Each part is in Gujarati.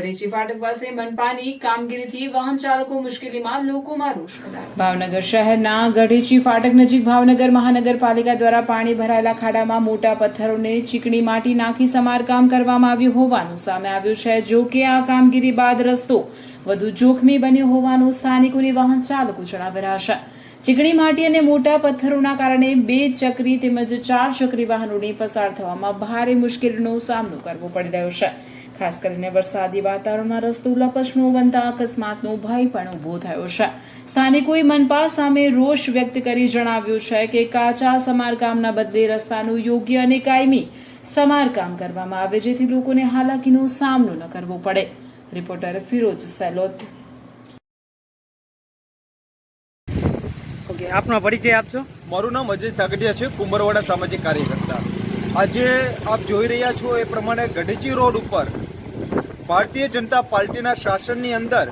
ગઢેચી ફાટક પાસે મનપાની કામગીરીથી વાહન ચાલકો મુશ્કેલીમાં, લોકોમાં રોષ ફેલાયો। ભાવનગર શહેરના ગઢેચી ફાટક નજીક ભાવનગર મહાનગરપાલિકા દ્વારા પાણી ભરાયેલા ખાડામાં મોટા પથ્થરોને ચીકણી માટી નાખી સમારકામ કરવામાં આવ્યું હોવાનું સામે આવ્યું છે। જો કે આ કામગીરી બાદ રસ્તો વધુ જોખમી બન્યો હોવાનું સ્થાનિકોની વાહન ચાલકો જણાવી રહ્યા છે। ચીકણી માટી અને મોટા પથ્થરોના કારણે 2 ચક્રી તેમજ 4 ચક્રી વાહનોને પસાર થવામાં ભારે મુશ્કેલીનો સામનો કરવો પડી રહ્યો છે। ખાસ કરીને વરસાદી વાતાવરણમાં રસ્તો લપસણો બનતા અકસ્માતનો ભય પણ ઉભો થયો છે। સ્થાનિકોએ મનપા સામે રોષ વ્યક્ત કરી જણાવ્યું છે કે કાચા સમારકામના બદલે રસ્તાનું યોગ્ય અને કાયમી સમારકામ કરવામાં આવે, જેથી લોકોને હાલાકીનો સામનો ન કરવો પડે। રિપોર્ટર ફિરોજ સેલોત। આપનો પરિચય આપશો? મારું નામ અજય સાગઠિયા છે, કુંભરવાડા સામાજિક કાર્યકર્તા। આજે આપ જોઈ રહ્યા છો એ પ્રમાણે ગઢેચી રોડ ઉપર ભારતીય જનતા પાર્ટીના શાસનની અંદર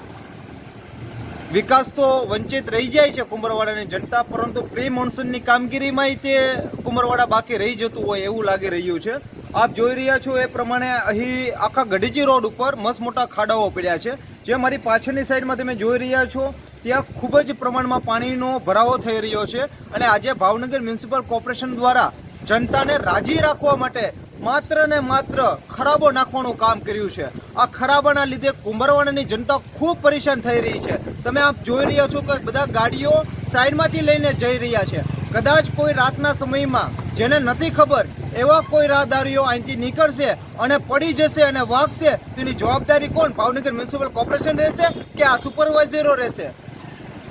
વિકાસ તો વંચિત રહી જાય છે કુંભરવાડાની જનતા, પરંતુ પ્રી મોન્સૂનની કામગીરીમાં તે કુંભરવાડા બાકી રહી જતું હોય એવું લાગી રહ્યું છે। આપ જોઈ રહ્યા છો એ પ્રમાણે અહીં આખા ગઢેચી રોડ ઉપર મસ્ત મોટા ખાડાઓ પડ્યા છે। જે મારી પાછળની સાઈડમાં તમે જોઈ રહ્યા છો ત્યાં ખૂબ જ પ્રમાણમાં પાણીનો ભરાવો થઈ રહ્યો છે અને આજે ભાવનગર મ્યુનિસિપલ કોર્પોરેશન દ્વારા જનતાને રાજી રાખવા માટે માત્ર ને માત્ર ખરાબો નાખવાનું કામ કર્યું છે। આ ખરાબાના લીધે કુંભરવાડાની જનતા ખૂબ પરેશાન થઈ રહી છે। તમે આપ જોઈ રહ્યા છો કે બધા ગાડીઓ સાઈડમાંથી લઈને જઈ રહ્યા છે। કદાચ કોઈ રાતના સમયમાં જેને નથી ખબર એવા કોઈ રાહદારીઓ અહીંથી નીકળશે અને પડી જશે અને વાગશે તો એની જવાબદારી કોણ? ભાવનગર મ્યુનિસિપલ કોર્પોરેશન રહેશે કે આ સુપરવાઇઝરો રહેશે?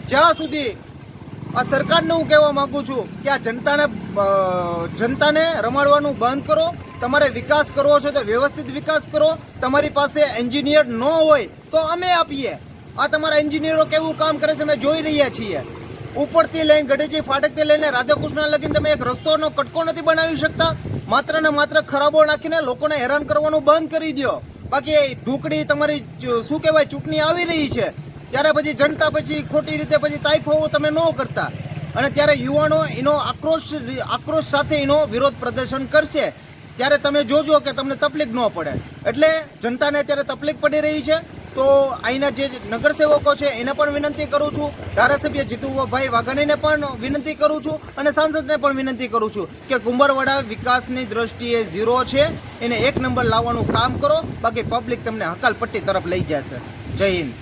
જ્યાં સુધી આ સરકારને હું કહેવા માંગુ છું કે આ જનતાને રમાડવાનું બંધ કરો। તમારે વિકાસ કરવો છે તો વ્યવસ્થિત વિકાસ કરો। તમારી પાસે એન્જિનિયર ન હોય તો અમે આપીએ। આ તમારા એન્જિનિયરો કેવું કામ કરે છે અમે જોઈ રહ્યા છીએ। ઉપરથી લઈને ગઢેચી ફાટકથી લઈને રાધાકૃષ્ણ લગીને તમે એક રસ્તોનો કટકો નથી બનાવી શકતા। માત્ર ને માત્ર ખરાબો નાખીને લોકોને હેરાન કરવાનું બંધ કરી દો। બાકી ઢુકડી તમારી શું કહેવાય ચૂંટણી આવી રહી છે ત્યારે પછી જનતા પછી ખોટી રીતે પછી તાઇફાઓ તમે ન કરતા અને ત્યારે યુવાનો એનો આક્રોશ સાથે એનો વિરોધ પ્રદર્શન કરશે ત્યારે તમે જોજો કે તમને તકલીફ ન પડે। એટલે જનતાને અત્યારે તકલીફ પડી રહી છે તો અહીંના જે નગરસેવકો છે એને પણ વિનંતી કરું છું, ધારાસભ્ય જીતુભાઈ વાઘાણીને પણ વિનંતી કરું છું અને સાંસદને પણ વિનંતી કરું છું કે કુંભરવાડા વિકાસની દ્રષ્ટિએ 0 છે, એને 1 નંબર લાવવાનું કામ કરો, બાકી પબ્લિક તમને હકાલપટ્ટી તરફ લઈ જશે। જય હિન્દ।